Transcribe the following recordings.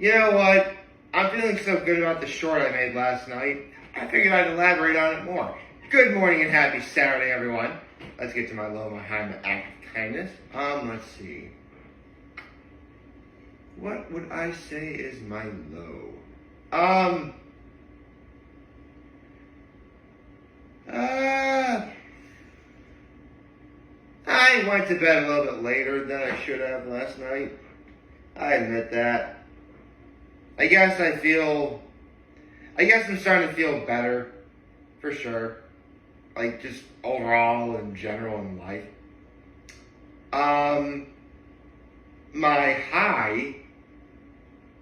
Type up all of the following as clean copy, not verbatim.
You know what? I'm feeling so good about the short I made last night. I figured I'd elaborate on it more. Good morning and happy Saturday, everyone. Let's get to my low, my high, my act of kindness. Let's see. What would I say is my low? I went to bed a little bit later than I should have last night. I admit that. I guess I'm starting to feel better, for sure. Like, just overall, in general, in life. My high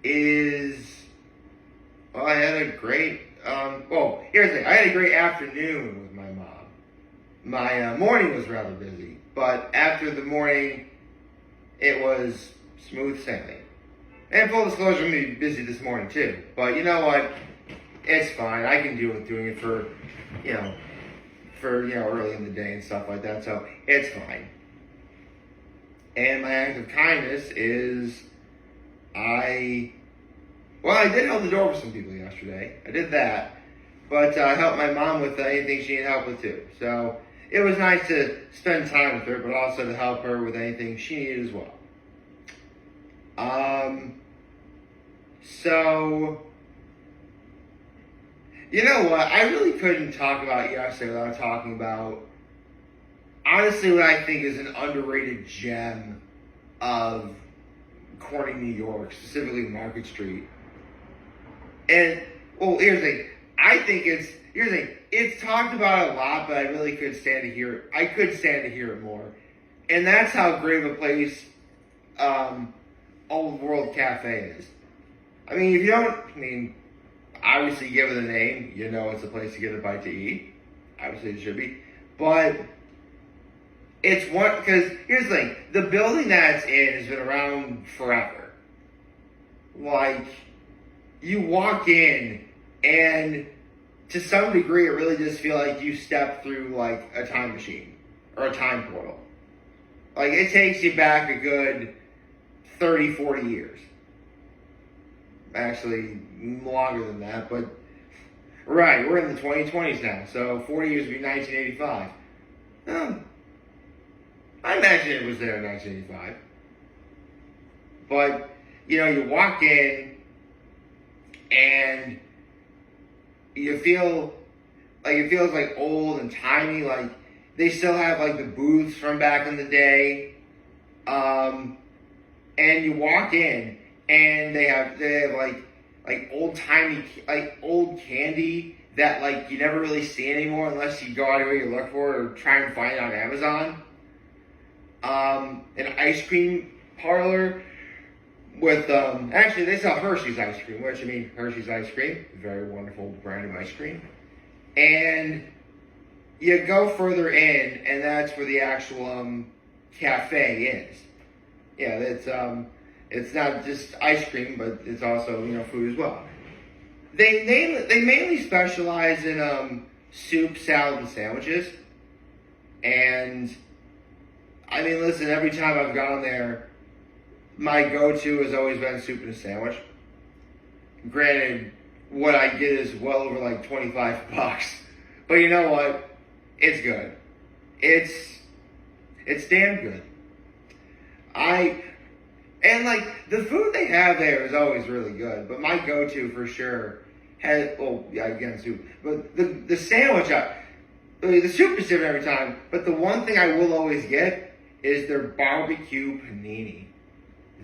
is, well, I had a great, here's the thing. I had a great afternoon with my mom. My morning was rather busy, but after the morning, it was smooth sailing. And full disclosure, I'm going to be busy this morning too. But you know what? It's fine. I can deal with doing it for early in the day and stuff like that. So it's fine. And my act of kindness is I did hold the door for some people yesterday. I did that. But I helped my mom with anything she needed help with too. So it was nice to spend time with her, but also to help her with anything she needed as well. So, you know what? I really couldn't talk about yesterday without talking about, honestly, what I think is an underrated gem of Corning, New York, specifically Market Street. And, well, here's the thing. It's talked about a lot, but I really could stand to hear it. I could stand to hear it more. And that's how great of a place Old World Café is. I mean, if you don't, obviously give it a name, you know it's a place to get a bite to eat. Obviously it should be. But it's one, because here's the thing, the building that it's in has been around forever. Like, you walk in and to some degree it really does feel like you step through like a time machine or a time portal. Like, it takes you back a good 30, 40 years. Actually, longer than that, but right, we're in the 2020s now, so 40 years would be 1985. I imagine it was there in 1985. But, you walk in and you feel like it feels like old and tiny, like they still have like the booths from back in the day. And you walk in and they have like old timey, like old candy that like you never really see anymore unless you go out of where you look for it or try and find it on Amazon. An ice cream parlor with actually they sell Hershey's ice cream, which Hershey's ice cream, very wonderful brand of ice cream. And you go further in, and that's where the actual cafe is. Yeah, it's not just ice cream, but it's also food as well. They mainly specialize in soup, salad, and sandwiches. And listen, every time I've gone there, my go-to has always been soup and a sandwich. Granted, what I get is well over like $25, but you know what? It's good. It's damn good. And like the food they have there is always really good, but my go-to for sure soup. But the sandwich, the soup is different every time. But the one thing I will always get is their barbecue panini.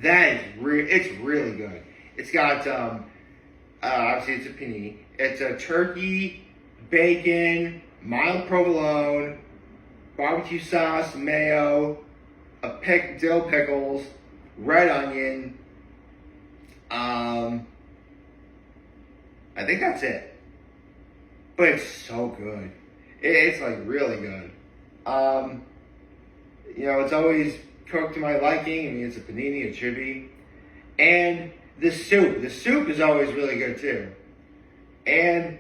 That is it's really good. It's got obviously it's a panini. It's a turkey, bacon, mild provolone, barbecue sauce, mayo, dill pickles, red onion. I think that's it. But it's so good. It's like really good. It's always cooked to my liking. It's a panini, it should be. And the soup is always really good too. And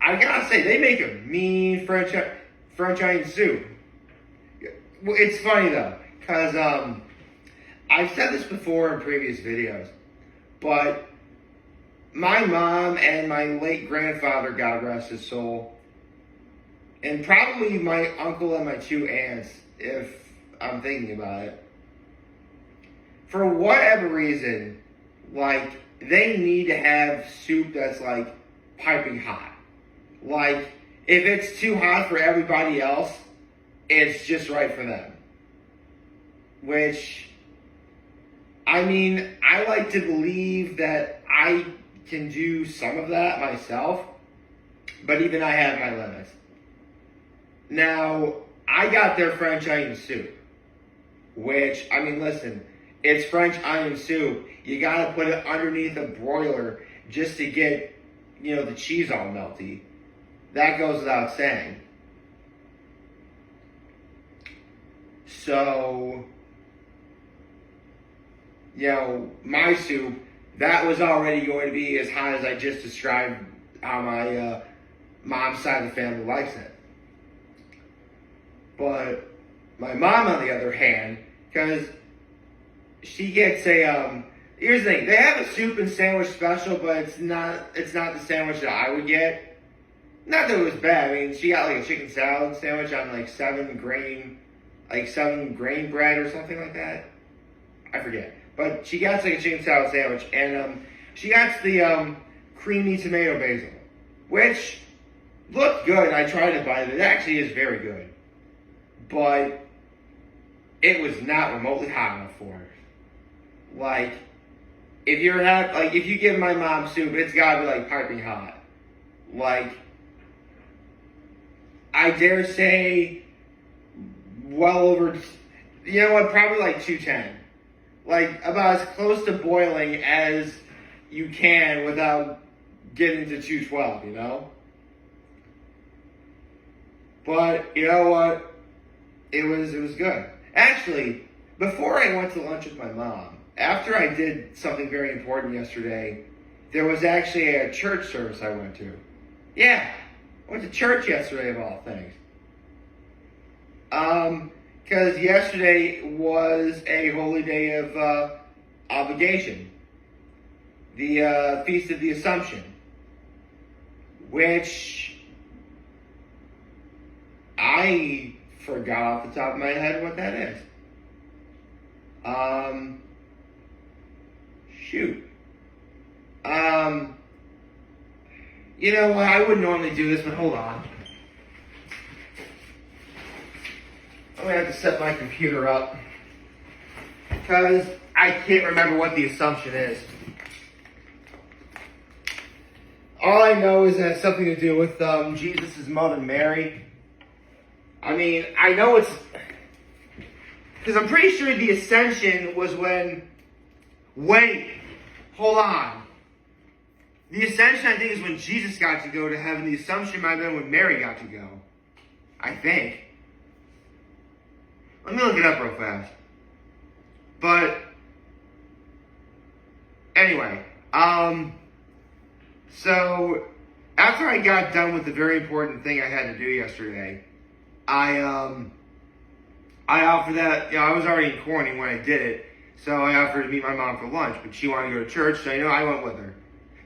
I gotta say, they make a mean French onion soup. It's funny though, because I've said this before in previous videos, but my mom and my late grandfather, God rest his soul, and probably my uncle and my two aunts, if I'm thinking about it, for whatever reason, like, they need to have soup that's, like, piping hot. Like, if it's too hot for everybody else, it's just right for them. Which, I mean, I like to believe that I can do some of that myself, but even I have my limits. Now, I got their French onion soup, which, I mean, listen, it's French onion soup. You gotta put it underneath a broiler just to get, the cheese all melty. That goes without saying. So, my soup, that was already going to be as hot as I just described how my mom's side of the family likes it. But my mom, on the other hand, because she gets here's the thing, they have a soup and sandwich special, but it's not the sandwich that I would get. Not that it was bad. I mean, she got like a chicken salad sandwich on like 7-grain bread or something like that. I forget. But she got like a chicken salad sandwich, and she got the creamy tomato basil, which looked good. I tried it, but it actually is very good. But it was not remotely hot enough for her. Like, if you give my mom soup, it's gotta be like piping hot. Like, I dare say, well over, probably like 210. Like, about as close to boiling as you can without getting to 212, But, you know what? It was good. Actually, before I went to lunch with my mom, after I did something very important yesterday, there was actually a church service I went to. Yeah, I went to church yesterday, of all things. Because yesterday was a holy day of obligation. The Feast of the Assumption. Which I forgot off the top of my head what that is. Shoot. I wouldn't normally do this, but hold on. I'm going to have to set my computer up, because I can't remember what the Assumption is. All I know is that it has something to do with Jesus' mother, Mary. I mean, I know it's... Because I'm pretty sure the Ascension was when... Wait, hold on. The Ascension, I think, is when Jesus got to go to heaven. The Assumption might have been when Mary got to go. I think. Let me look it up real fast. But, anyway, so, after I got done with the very important thing I had to do yesterday, I offered that, I was already in quarantine when I did it, so I offered to meet my mom for lunch, but she wanted to go to church, so I went with her.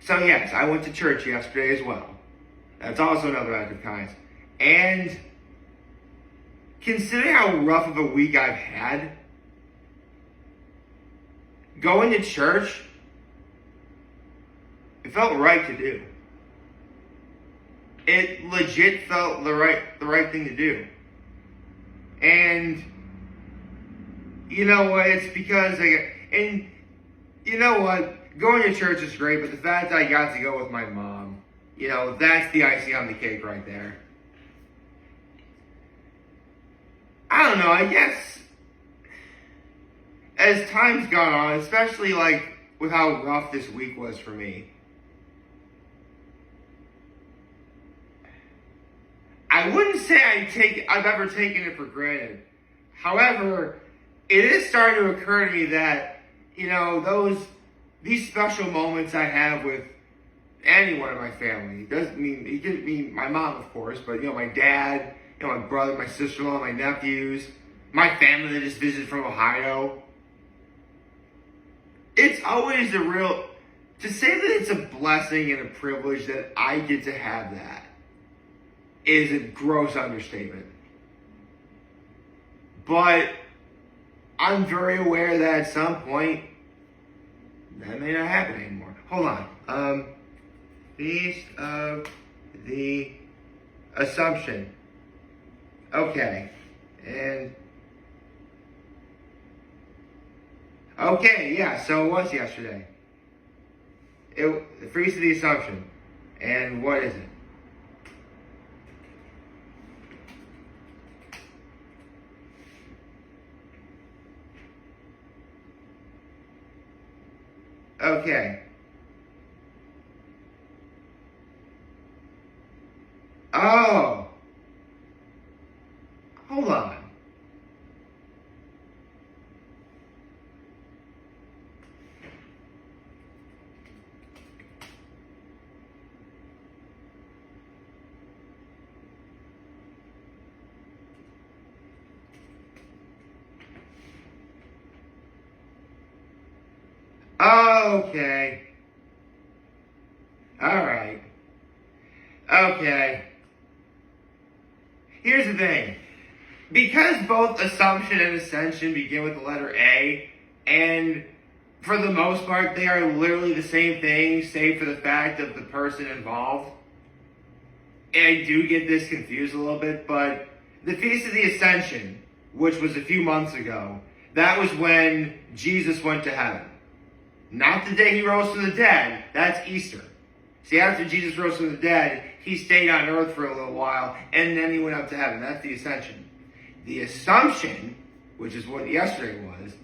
So yes, I went to church yesterday as well. That's also another act of kindness. And considering how rough of a week I've had, going to church, it felt right to do. It legit felt the right thing to do. And you know what? It's because going to church is great, but the fact that I got to go with my mom, that's the icing on the cake right there. I don't know, I guess as time's gone on, especially with how rough this week was for me, I wouldn't say I've ever taken it for granted. However, it is starting to occur to me that, these special moments I have with anyone in my family, it doesn't mean my mom, of course, but, my dad, my brother, my sister-in-law, my nephews, my family that just visited from Ohio. It's always To say that it's a blessing and a privilege that I get to have that is a gross understatement. But I'm very aware that at some point that may not happen anymore. Hold on. Feast of the Assumption. Okay. And okay, yeah, so it was yesterday. The Feast of the Assumption. And what is it? Okay. Oh. Hold on. Okay. Alright. Okay. Here's the thing. Because both Assumption and Ascension begin with the letter A, and for the most part they are literally the same thing, save for the fact of the person involved, I do get this confused a little bit, but the Feast of the Ascension, which was a few months ago, that was when Jesus went to heaven. Not the day he rose from the dead. That's Easter. See, after Jesus rose from the dead, he stayed on earth for a little while, and then he went up to heaven. That's the Ascension. The Assumption, which is what yesterday was,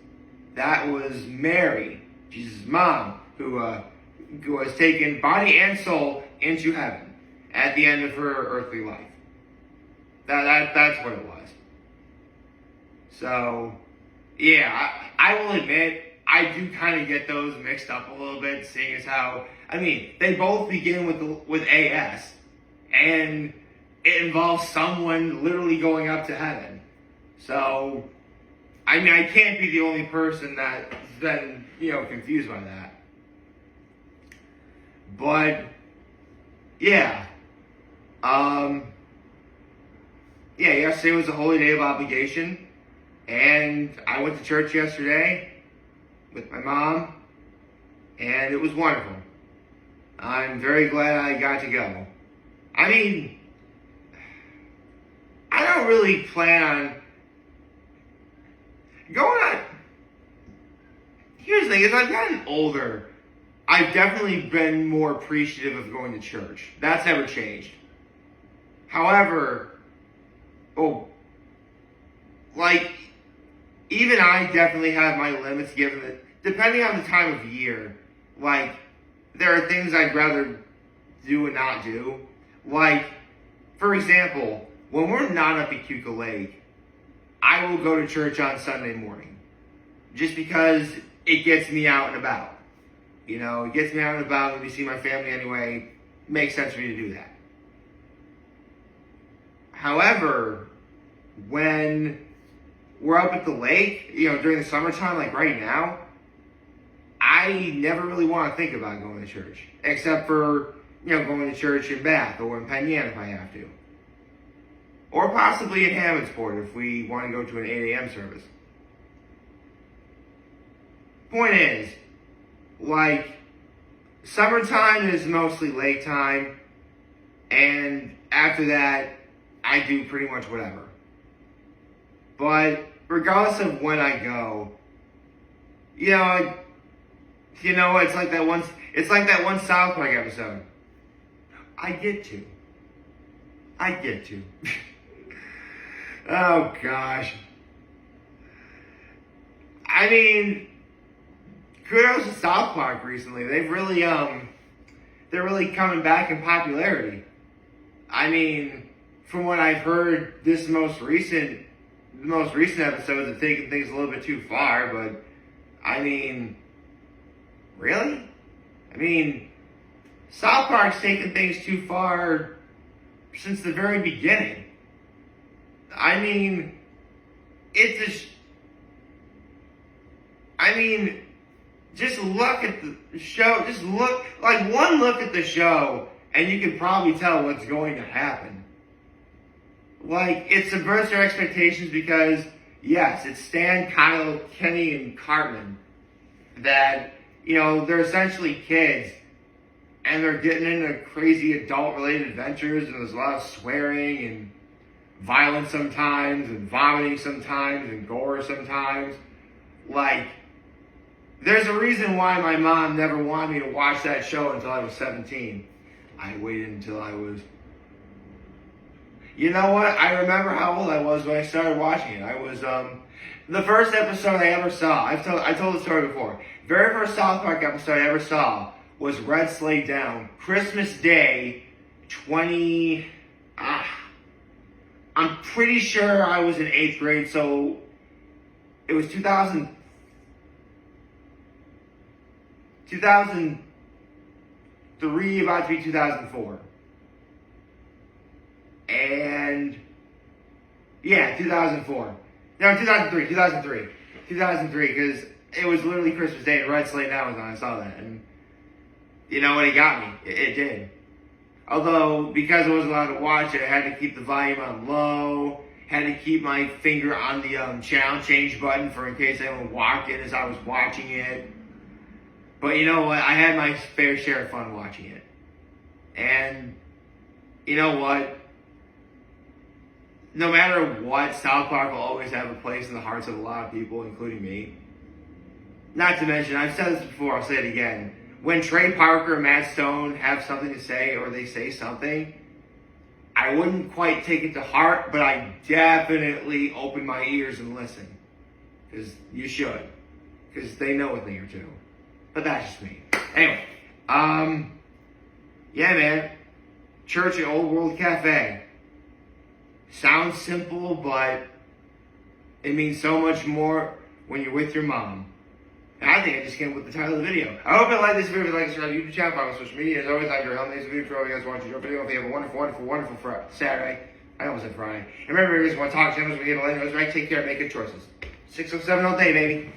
that was Mary, Jesus' mom, who was taken body and soul into heaven at the end of her earthly life. That's what it was. So, yeah, I will admit, I do kind of get those mixed up a little bit, seeing as how, I mean, they both begin with AS, and it involves someone literally going up to heaven. So, I mean, I can't be the only person that's been, confused by that. But, yeah. Yesterday was a holy day of obligation, and I went to church yesterday with my mom, and it was wonderful. I'm very glad I got to go. I mean, I don't really plan on going on. Here's the thing, as I've gotten older, I've definitely been more appreciative of going to church. That's never changed. However, even I definitely have my limits given that, depending on the time of year, there are things I'd rather do and not do. For example, when we're not up at Cuca Lake, I will go to church on Sunday morning. Just because it gets me out and about. It gets me out and about, let me see my family anyway. Makes sense for me to do that. However, when we're up at the lake, during the summertime, like right now, I never really want to think about going to church. Except for, going to church in Bath or in Penn Yan if I have to. Or possibly in Hammondsport if we want to go to an 8 a.m. service. Point is, summertime is mostly lake time, and after that, I do pretty much whatever. But regardless of when I go, it's like that one South Park episode. I get to. Oh gosh. I mean, kudos to South Park recently. They've really they're really coming back in popularity. I mean, from what I've heard, the most recent episodes have taken things a little bit too far, but I mean, really? I mean, South Park's taken things too far since the very beginning. I mean, just look at the show. Just look, like one look at the show, and you can probably tell what's going to happen. Like, it subverts your expectations because, yes, it's Stan, Kyle, Kenny, and Cartman that, they're essentially kids, and they're getting into crazy adult-related adventures, and there's a lot of swearing and violence sometimes, and vomiting sometimes, and gore sometimes. Like, there's a reason why my mom never wanted me to watch that show until I was 17. I waited until I was... You know what? I remember how old I was when I started watching it. I was, the first episode I ever saw, I told the story before. Very first South Park episode I ever saw was Red Sleigh Down. Christmas Day, I'm pretty sure I was in 8th grade, so it was 2003, about to be 2004. And, yeah, 2004. No, 2003, because it was literally Christmas Day and Red Sleigh Down was on. I saw that, and you know what? It got me. It did. Although, because I wasn't allowed to watch it, I had to keep the volume on low, had to keep my finger on the channel change button for in case anyone walked in as I was watching it. But you know what? I had my fair share of fun watching it. And, you know what? No matter what, South Park will always have a place in the hearts of a lot of people, including me. Not to mention, I've said this before, I'll say it again. When Trey Parker and Matt Stone have something to say, or they say something, I wouldn't quite take it to heart, but I definitely open my ears and listen. Because you should. Because they know a thing or two. But that's just me. Anyway, yeah, man. Church at Old World Cafe. Sounds simple, but it means so much more when you're with your mom. And I think I just came up with the title of the video. I hope you like this video. If you like this, subscribe to YouTube channel, follow on social media. As always, like your amazing video for all you guys watching your video. If you have a wonderful, wonderful, wonderful Saturday. I almost said Friday. And remember, if you guys want to talk to us, we get a let us right. Take care, make good choices. 607 all day, baby.